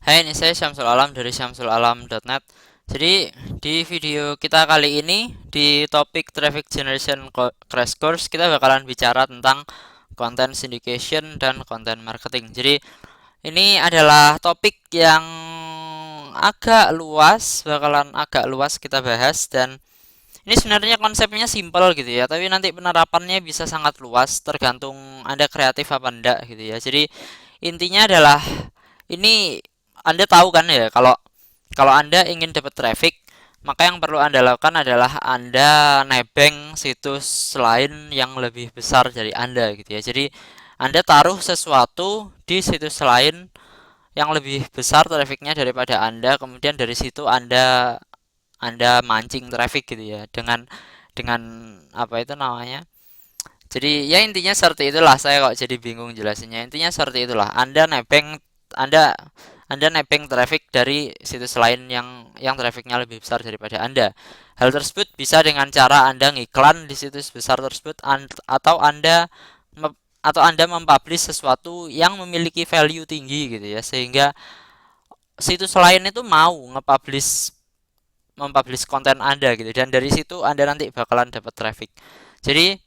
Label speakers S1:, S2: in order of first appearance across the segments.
S1: Hai, ini saya Syamsul Alam dari syamsulalam.net. Jadi, di video kita kali ini di topik Traffic Generation Crash Course kita bakalan bicara tentang content syndication dan content marketing. Jadi, ini adalah topik yang bakalan agak luas kita bahas, dan ini sebenarnya konsepnya simpel gitu ya, tapi nanti penerapannya bisa sangat luas tergantung Anda kreatif apa enggak gitu ya. Jadi, intinya adalah ini Anda tahu kan ya, kalau kalau Anda ingin dapat traffic, maka yang perlu Anda lakukan adalah Anda nebeng situs lain yang lebih besar dari Anda gitu ya. Jadi Anda taruh sesuatu di situs lain yang lebih besar trafficnya daripada Anda, kemudian dari situ Anda mancing traffic gitu ya, dengan apa itu namanya. Jadi ya intinya seperti itulah, saya kok jadi bingung jelasinnya. Intinya seperti itulah. Anda Anda nebeng traffic dari situs lain yang trafficnya lebih besar daripada Anda. Hal tersebut bisa dengan cara Anda ngiklan di situs besar tersebut, atau Anda mempublish sesuatu yang memiliki value tinggi gitu ya, sehingga situs lain itu mau mempublish konten Anda gitu, dan dari situ Anda nanti bakalan dapat traffic. Jadi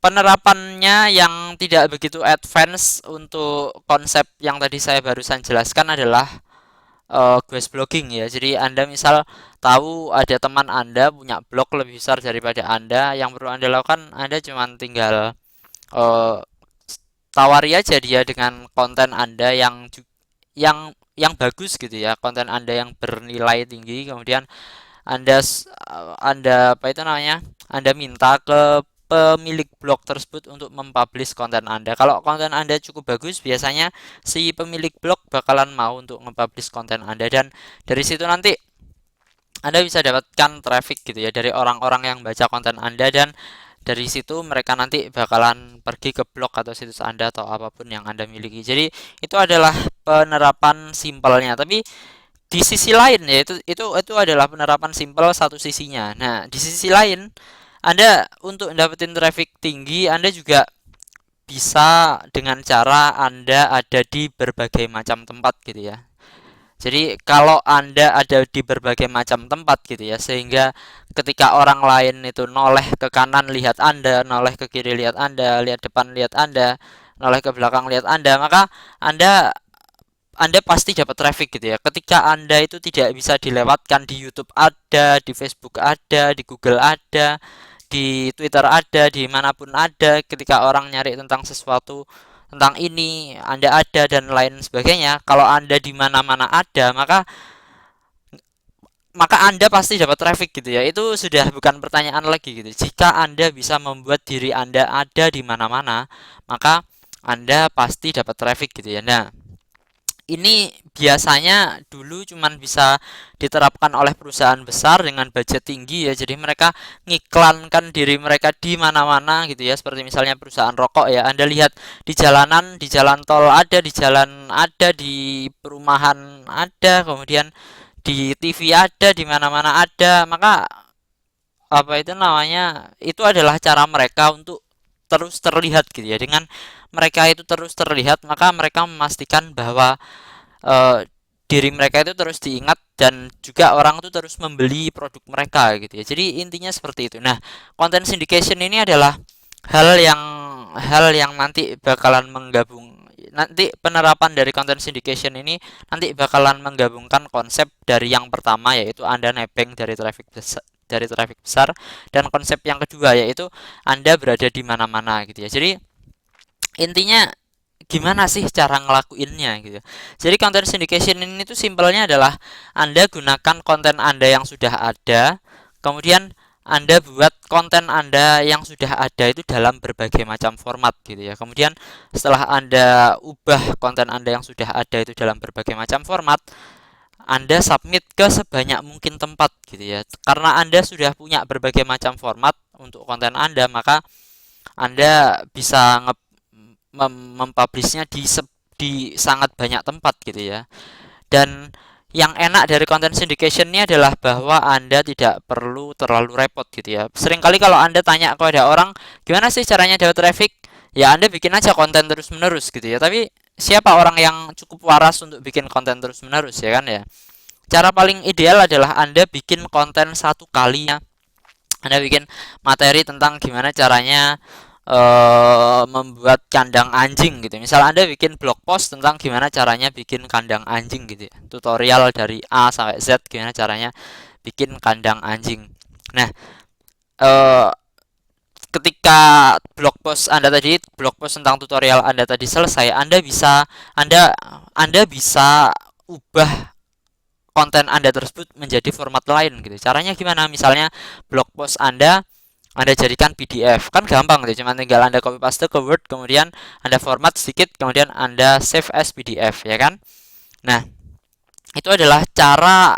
S1: penerapannya yang tidak begitu advance untuk konsep yang tadi saya barusan jelaskan adalah guest blogging ya. Jadi Anda misal tahu ada teman Anda punya blog lebih besar daripada Anda, yang perlu Anda lakukan, Anda cuma tinggal uh, tawari aja dia dengan konten Anda yang bagus gitu ya, konten Anda yang bernilai tinggi. Kemudian Anda apa itu namanya? Anda minta ke pemilik blog tersebut untuk mempublish konten Anda. Kalau konten Anda cukup bagus, biasanya si pemilik blog bakalan mau untuk mempublish konten Anda, dan dari situ nanti Anda bisa dapatkan traffic gitu ya dari orang-orang yang baca konten Anda, dan dari situ mereka nanti bakalan pergi ke blog atau situs Anda atau apapun yang Anda miliki. Jadi itu adalah penerapan simpelnya. Tapi di sisi lain ya, itu adalah penerapan simpel satu sisinya. Nah, di sisi lain, Anda untuk dapetin traffic tinggi, Anda juga bisa dengan cara Anda ada di berbagai macam tempat gitu ya. Jadi kalau Anda ada di berbagai macam tempat gitu ya, sehingga ketika orang lain itu noleh ke kanan lihat Anda, noleh ke kiri lihat Anda, lihat depan lihat Anda, noleh ke belakang lihat Anda, maka Anda anda pasti dapat traffic gitu ya. Ketika Anda itu tidak bisa dilewatkan, di YouTube ada, di Facebook ada, di Google ada, di Twitter ada, di manapun ada. Ketika orang nyari tentang sesuatu, tentang ini, Anda ada dan lain sebagainya. Kalau Anda di mana-mana ada, maka Anda pasti dapat traffic gitu ya. Itu sudah bukan pertanyaan lagi gitu. Jika Anda bisa membuat diri Anda ada di mana-mana, maka Anda pasti dapat traffic gitu ya. Nah, ini biasanya dulu cuman bisa diterapkan oleh perusahaan besar dengan budget tinggi ya. Jadi mereka ngiklankan diri mereka di mana-mana gitu ya. Seperti misalnya perusahaan rokok ya. Anda lihat di jalanan, di jalan tol ada, di jalan ada, di perumahan ada, kemudian di TV ada, di mana-mana ada. Maka apa itu namanya? Itu adalah cara mereka untuk terus terlihat gitu ya. Dengan mereka itu terus terlihat, maka mereka memastikan bahwa eh, diri mereka itu terus diingat, dan juga orang itu terus membeli produk mereka gitu ya. Jadi intinya seperti itu. Nah, content syndication ini adalah hal yang hal yang nanti penerapan dari content syndication ini nanti bakalan menggabungkan konsep dari yang pertama, yaitu Anda nebeng dari traffic besar, dan konsep yang kedua yaitu Anda berada di mana-mana gitu ya. Jadi intinya gimana sih cara ngelakuinnya gitu. Jadi content syndication ini tuh simpelnya adalah Anda gunakan konten Anda yang sudah ada, kemudian Anda buat konten Anda yang sudah ada itu dalam berbagai macam format gitu ya. Kemudian setelah Anda ubah konten Anda yang sudah ada itu dalam berbagai macam format, Anda submit ke sebanyak mungkin tempat gitu ya. Karena Anda sudah punya berbagai macam format untuk konten Anda, maka Anda bisa mempublishnya di sangat banyak tempat gitu ya. Dan yang enak dari content syndication ini adalah bahwa Anda tidak perlu terlalu repot gitu ya. Seringkali kalau Anda tanya kepada orang, gimana sih caranya dapat traffic? ya Anda bikin aja konten terus-menerus gitu ya. Tapi siapa orang yang cukup waras untuk bikin konten terus-menerus ya kan ya? Cara paling ideal adalah Anda bikin konten satu kali ya. Anda bikin materi tentang gimana caranya membuat kandang anjing gitu. Misal Anda bikin blog post tentang gimana caranya bikin kandang anjing gitu ya. Tutorial dari A sampai Z gimana caranya bikin kandang anjing. Nah, eh, ketika blog post tentang tutorial Anda tadi selesai, Anda bisa ubah konten Anda tersebut menjadi format lain gitu. Caranya gimana? Misalnya blog post Anda jadikan PDF. Kan gampang gitu, cuma tinggal Anda copy paste ke Word, kemudian Anda format sedikit, kemudian Anda save as PDF, ya kan? Nah, itu adalah cara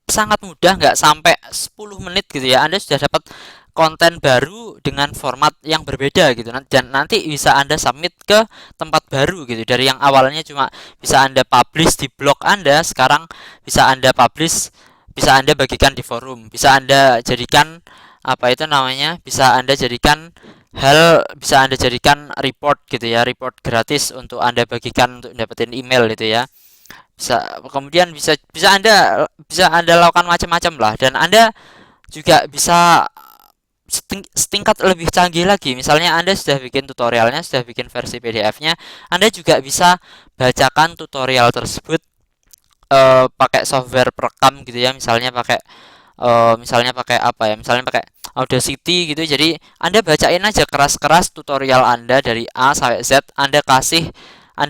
S1: sangat mudah, nggak sampai 10 menit gitu ya. Anda sudah dapat konten baru dengan format yang berbeda gitu. Dan nanti bisa Anda submit ke tempat baru gitu. Dari yang awalnya cuma bisa Anda publish di blog Anda, sekarang bisa Anda publish, bisa Anda bagikan di forum, bisa Anda jadikan apa itu namanya? Bisa Anda jadikan report gitu ya, report gratis untuk Anda bagikan untuk dapetin email gitu ya. Kemudian bisa Anda lakukan macam-macam lah, dan Anda juga bisa setingkat lebih canggih lagi. Misalnya Anda sudah bikin tutorialnya, sudah bikin versi PDF-nya, Anda juga bisa bacakan tutorial tersebut pakai software perekam gitu ya. Misalnya pakai apa ya? Misalnya pakai Audacity gitu. Jadi Anda bacain aja keras-keras tutorial Anda dari A sampai Z. Anda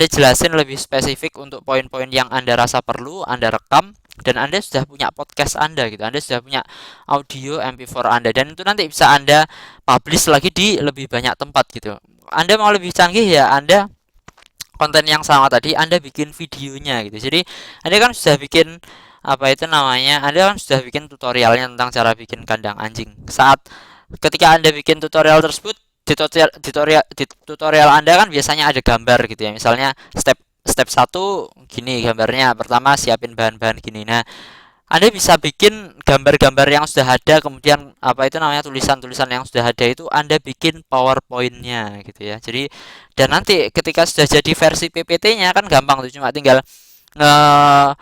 S1: jelasin lebih spesifik untuk poin-poin yang Anda rasa perlu, Anda rekam, dan Anda sudah punya podcast Anda gitu. Anda sudah punya audio MP4 Anda, dan itu nanti bisa Anda publish lagi di lebih banyak tempat gitu. Anda mau lebih canggih ya, Anda konten yang sama tadi Anda bikin videonya gitu. Jadi Anda kan sudah bikin apa itu namanya? Anda kan sudah bikin tutorialnya tentang cara bikin kandang anjing. Ketika Anda bikin tutorial tersebut, di tutorial Anda kan biasanya ada gambar gitu ya. Misalnya step step satu gini gambarnya. Pertama siapin bahan-bahan gini. Nah, Anda bisa bikin gambar-gambar yang sudah ada, kemudian apa itu namanya, tulisan-tulisan yang sudah ada itu Anda bikin PowerPoint-nya gitu ya. Jadi dan nanti ketika sudah jadi versi PPT-nya kan gampang tuh, cuma tinggal nge-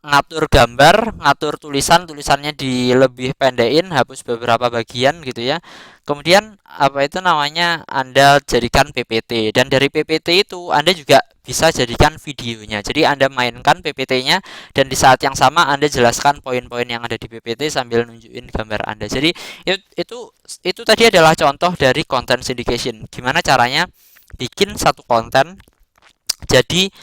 S1: ngatur gambar, ngatur tulisannya di lebih pendekin, hapus beberapa bagian gitu ya. Kemudian apa itu namanya, Anda jadikan PPT, dan dari PPT itu Anda juga bisa jadikan videonya. Jadi Anda mainkan PPT-nya, dan di saat yang sama Anda jelaskan poin-poin yang ada di PPT sambil nunjukin gambar Anda. Jadi itu itu itu tadi adalah contoh dari content syndication. Gimana caranya bikin satu konten jadi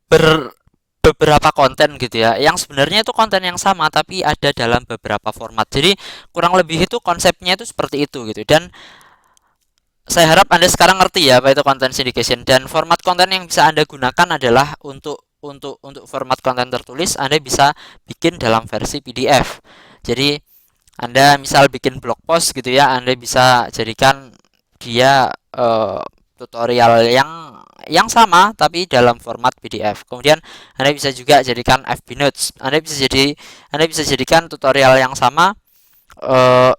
S1: ber beberapa konten gitu ya, yang sebenarnya itu konten yang sama tapi ada dalam beberapa format. Jadi kurang lebih itu konsepnya itu seperti itu gitu. Dan saya harap Anda sekarang ngerti ya apa itu content syndication, dan format konten yang bisa Anda gunakan adalah untuk format konten tertulis Anda bisa bikin dalam versi PDF. Jadi Anda misal bikin blog post gitu ya, Anda bisa jadikan dia tutorial yang sama tapi dalam format PDF. Kemudian Anda bisa juga jadikan FB Notes. Anda bisa jadikan tutorial yang sama, eh,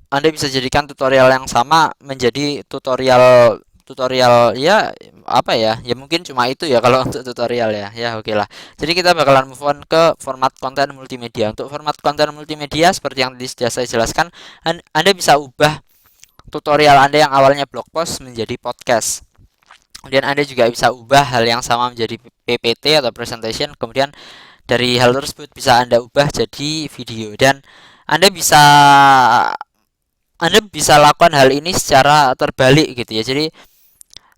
S1: Anda bisa jadikan tutorial yang sama menjadi tutorial tutorial ya, apa ya? Ya mungkin cuma itu ya kalau untuk tutorial ya. Ya oke lah. Jadi kita bakalan move on ke format konten multimedia. Untuk format konten multimedia seperti yang tadi sudah saya jelaskan, Anda bisa ubah tutorial Anda yang awalnya blog post menjadi podcast. Kemudian Anda juga bisa ubah hal yang sama menjadi PPT atau presentation. Kemudian dari hal tersebut bisa Anda ubah jadi video, dan Anda bisa Anda bisa lakukan hal ini secara terbalik gitu ya. Jadi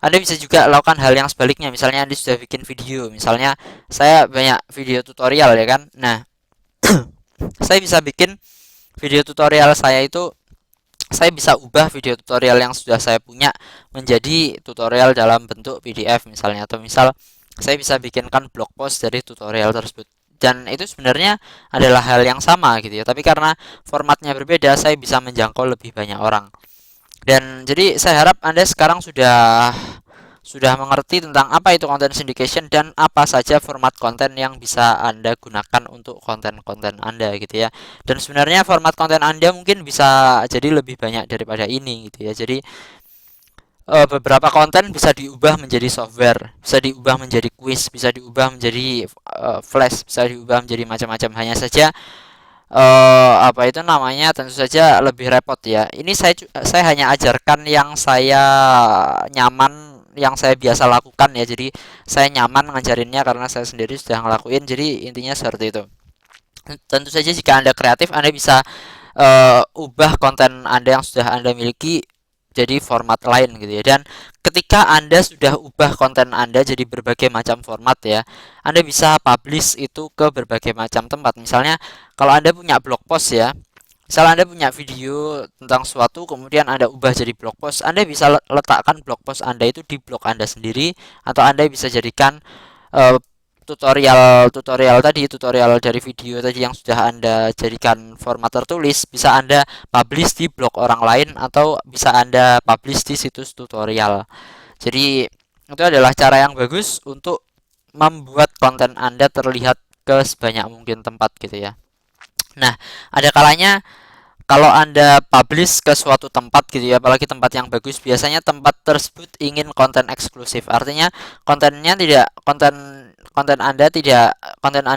S1: Anda bisa juga lakukan hal yang sebaliknya. Misalnya Anda sudah bikin video, misalnya saya banyak video tutorial ya kan. Nah, saya bisa bikin video tutorial saya bisa ubah video tutorial yang sudah saya punya menjadi tutorial dalam bentuk PDF misalnya, atau misal saya bisa bikinkan blog post dari tutorial tersebut, dan itu sebenarnya adalah hal yang sama gitu ya, tapi karena formatnya berbeda saya bisa menjangkau lebih banyak orang. Dan jadi saya harap Anda sekarang sudah mengerti tentang apa itu content syndication dan apa saja format konten yang bisa Anda gunakan untuk konten-konten Anda gitu ya. Dan sebenarnya format konten Anda mungkin bisa jadi lebih banyak daripada ini gitu ya. Jadi beberapa konten bisa diubah menjadi software, bisa diubah menjadi quiz, bisa diubah menjadi flash, bisa diubah menjadi macam-macam. Hanya saja apa itu namanya, tentu saja lebih repot ya. Ini saya hanya ajarkan yang saya nyaman, yang saya biasa lakukan ya. Jadi saya nyaman ngajarinnya karena saya sendiri sudah ngelakuin. Jadi intinya seperti itu. Tentu saja jika Anda kreatif, Anda bisa ubah konten Anda yang sudah Anda miliki jadi format lain gitu ya. Dan ketika Anda sudah ubah konten Anda jadi berbagai macam format ya, Anda bisa publish itu ke berbagai macam tempat. Misalnya kalau Anda punya blog post ya, misal Anda punya video tentang suatu, kemudian Anda ubah jadi blog post, Anda bisa letakkan blog post Anda itu di blog Anda sendiri, atau Anda bisa jadikan eh, tutorial dari video tadi yang sudah Anda jadikan format tertulis, bisa Anda publish di blog orang lain atau bisa Anda publish di situs tutorial. Jadi itu adalah cara yang bagus untuk membuat konten Anda terlihat ke sebanyak mungkin tempat gitu ya. Nah, ada kalanya kalau Anda publish ke suatu tempat gitu ya, apalagi tempat yang bagus, biasanya tempat tersebut ingin konten eksklusif. Artinya kontennya tidak konten konten Anda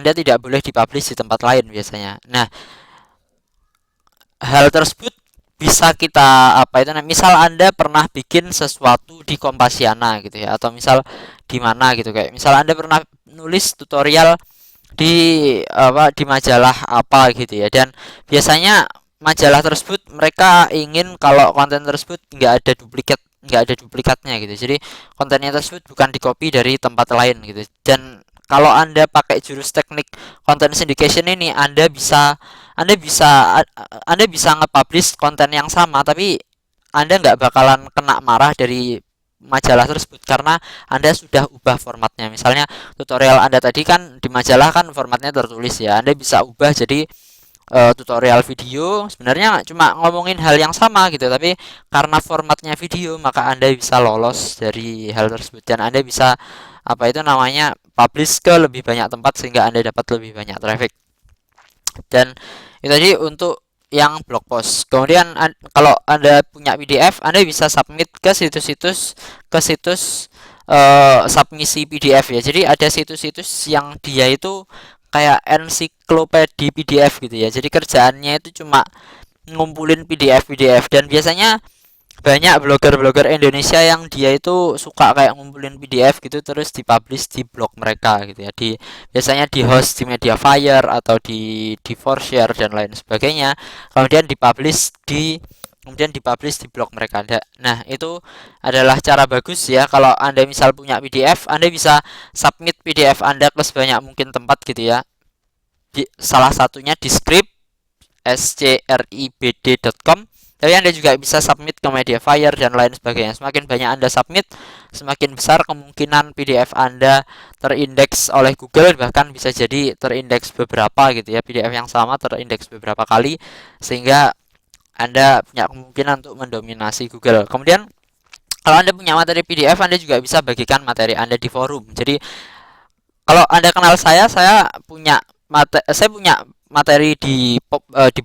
S1: tidak boleh dipublish di tempat lain biasanya. Nah, hal tersebut bisa kita apa itu misal Anda pernah bikin sesuatu di Kompasiana gitu ya, atau misal di mana gitu, kayak misal Anda pernah nulis tutorial di di majalah apa gitu ya, dan biasanya majalah tersebut mereka ingin kalau konten tersebut nggak ada duplikatnya gitu, jadi kontennya tersebut bukan di copy dari tempat lain gitu. Dan kalau Anda pakai jurus teknik content syndication ini, Anda bisa Anda bisa nge-publish konten yang sama, tapi Anda nggak bakalan kena marah dari majalah tersebut karena Anda sudah ubah formatnya. Misalnya tutorial Anda tadi kan di majalah kan formatnya tertulis ya, Anda bisa ubah jadi tutorial video. Sebenarnya cuma ngomongin hal yang sama gitu, tapi karena formatnya video maka Anda bisa lolos dari hal tersebut, dan Anda bisa apa itu namanya publish ke lebih banyak tempat sehingga Anda dapat lebih banyak traffic. Dan itu tadi untuk yang blog post. Kemudian kalau Anda punya PDF, Anda bisa submit ke situs submisi PDF ya. Jadi ada situs-situs yang dia itu kayak ensiklopedia PDF gitu ya. Jadi kerjaannya itu cuma ngumpulin PDF dan biasanya banyak blogger-blogger Indonesia yang dia itu suka kayak ngumpulin PDF gitu terus dipublish di blog mereka gitu ya, di biasanya di host di Mediafire atau di Forshare dan lain sebagainya, kemudian dipublish di blog mereka. Nah, itu adalah cara bagus ya. Kalau Anda misal punya PDF, Anda bisa submit PDF Anda ke sebanyak mungkin tempat gitu ya. Salah satunya di scribd.com. Tapi Anda juga bisa submit ke Mediafire dan lain sebagainya. Semakin banyak Anda submit, semakin besar kemungkinan PDF Anda terindeks oleh Google, bahkan bisa jadi terindeks beberapa gitu ya. PDF yang sama terindeks beberapa kali sehingga Anda punya kemungkinan untuk mendominasi Google. Kemudian kalau Anda punya materi PDF, Anda juga bisa bagikan materi Anda di forum. Jadi kalau Anda kenal saya punya materi di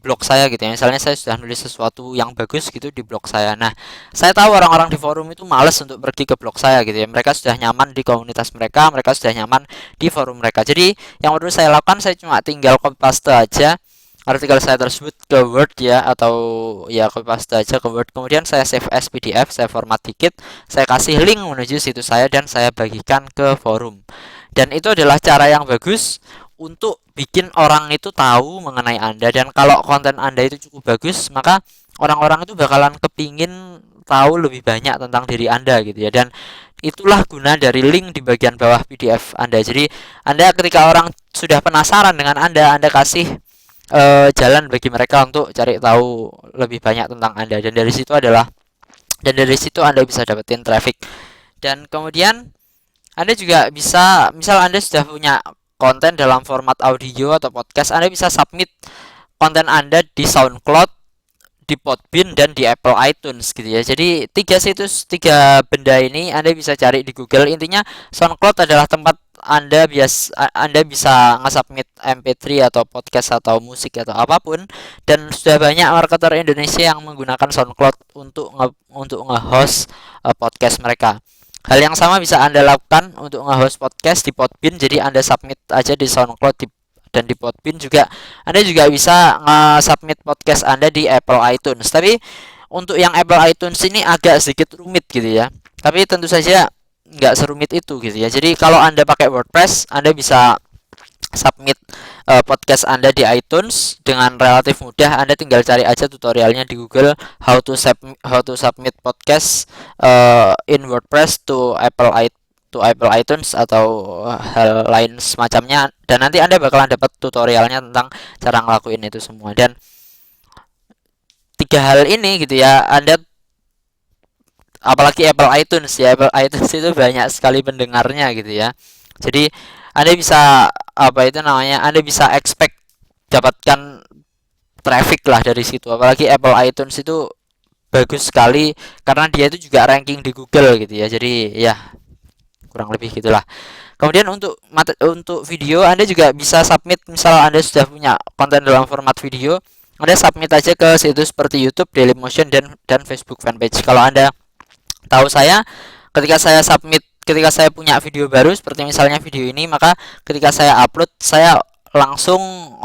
S1: blog saya gitu ya. Misalnya saya sudah nulis sesuatu yang bagus gitu di blog saya. Nah, saya tahu orang-orang di forum itu males untuk pergi ke blog saya gitu ya. Mereka sudah nyaman di komunitas mereka, mereka sudah nyaman di forum mereka. Jadi, yang perlu saya lakukan, saya cuma tinggal copy paste aja artikel saya tersebut ke Word ya, atau ya copy paste aja ke Word. Kemudian saya save as PDF, saya format dikit, saya kasih link menuju situs saya dan saya bagikan ke forum. Dan itu adalah cara yang bagus untuk bikin orang itu tahu mengenai Anda. Dan kalau konten Anda itu cukup bagus, maka orang-orang itu bakalan kepingin tahu lebih banyak tentang diri Anda gitu ya. Dan itulah guna dari link di bagian bawah PDF Anda. Jadi Anda ketika orang sudah penasaran dengan Anda kasih jalan bagi mereka untuk cari tahu lebih banyak tentang Anda, dan dari situ Anda bisa dapetin traffic. Dan kemudian Anda juga bisa, misal Anda sudah punya konten dalam format audio atau podcast, Anda bisa submit konten Anda di SoundCloud, di Podbean, dan di Apple iTunes gitu ya. Jadi tiga benda ini Anda bisa cari di Google. Intinya SoundCloud adalah tempat Anda bisa nge-submit MP3 atau podcast atau musik atau apapun, dan sudah banyak marketer Indonesia yang menggunakan SoundCloud untuk nge-host podcast mereka. Hal yang sama bisa Anda lakukan untuk nge-host podcast di Podbean. Jadi Anda submit aja di SoundCloud dan di Podbean juga. Anda juga bisa nge-submit podcast Anda di Apple iTunes. Tapi untuk yang Apple iTunes ini agak sedikit rumit gitu ya. Tapi tentu saja nggak serumit itu gitu ya. Jadi kalau Anda pakai WordPress, Anda bisa submit podcast Anda di iTunes dengan relatif mudah. Anda tinggal cari aja tutorialnya di Google, how to submit podcast in WordPress to Apple iTunes atau hal lain semacamnya, dan nanti Anda bakalan dapat tutorialnya tentang cara ngelakuin itu semua. Dan tiga hal ini gitu ya, Anda apalagi Apple iTunes ya, Apple iTunes itu banyak sekali pendengarnya gitu ya. Jadi Anda bisa Anda bisa expect dapatkan traffic lah dari situ. Apalagi Apple iTunes itu bagus sekali karena dia itu juga ranking di Google gitu ya. Jadi ya kurang lebih gitulah. Kemudian untuk video Anda juga bisa submit, misal Anda sudah punya konten dalam format video, Anda submit aja ke situs seperti YouTube, Dailymotion dan Facebook fanpage. Kalau Anda tahu saya, ketika saya punya video baru seperti misalnya video ini, maka ketika saya upload, saya langsung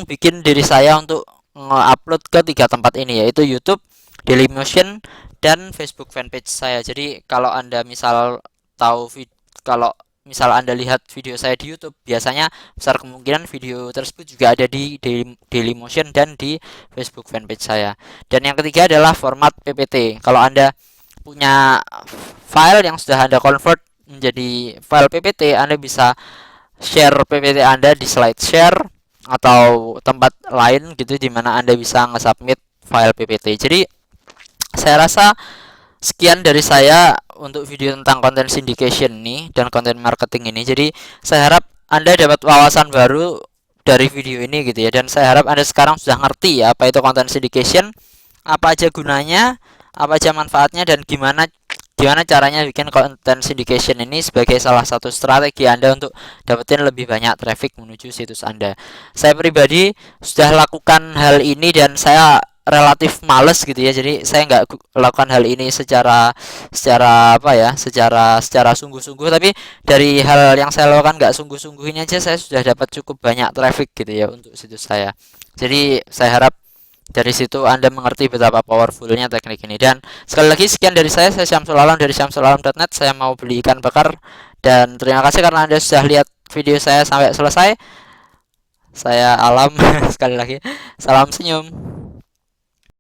S1: bikin diri saya untuk nge-upload ke tiga tempat ini, yaitu YouTube, Dailymotion, dan Facebook fanpage saya. Jadi kalau misal Anda lihat video saya di YouTube, biasanya besar kemungkinan video tersebut juga ada di Dailymotion dan di Facebook fanpage saya. Dan yang ketiga adalah format PPT. Kalau Anda punya file yang sudah Anda convert menjadi file PPT, Anda bisa share PPT Anda di SlideShare atau tempat lain gitu, di mana Anda bisa nge-submit file PPT. Jadi saya rasa sekian dari saya untuk video tentang content syndication ini dan content marketing ini. Jadi saya harap Anda dapat wawasan baru dari video ini gitu ya, dan saya harap Anda sekarang sudah ngerti ya apa itu content syndication, apa aja gunanya, apa aja manfaatnya, dan gimana caranya bikin content syndication ini sebagai salah satu strategi Anda untuk dapetin lebih banyak traffic menuju situs Anda. Saya pribadi sudah lakukan hal ini dan saya relatif males gitu ya, jadi saya nggak lakukan hal ini secara secara sungguh-sungguh, tapi dari hal yang saya lakukan nggak sungguh-sungguh ini aja saya sudah dapat cukup banyak traffic gitu ya untuk situs saya. Jadi saya harap dari situ Anda mengerti betapa powerfulnya teknik ini. Dan sekali lagi sekian dari saya Syamsul Alam dari syamsulalam.net. Saya mau beli ikan bakar, dan terima kasih karena Anda sudah lihat video saya sampai selesai. Saya Alam sekali lagi, salam senyum.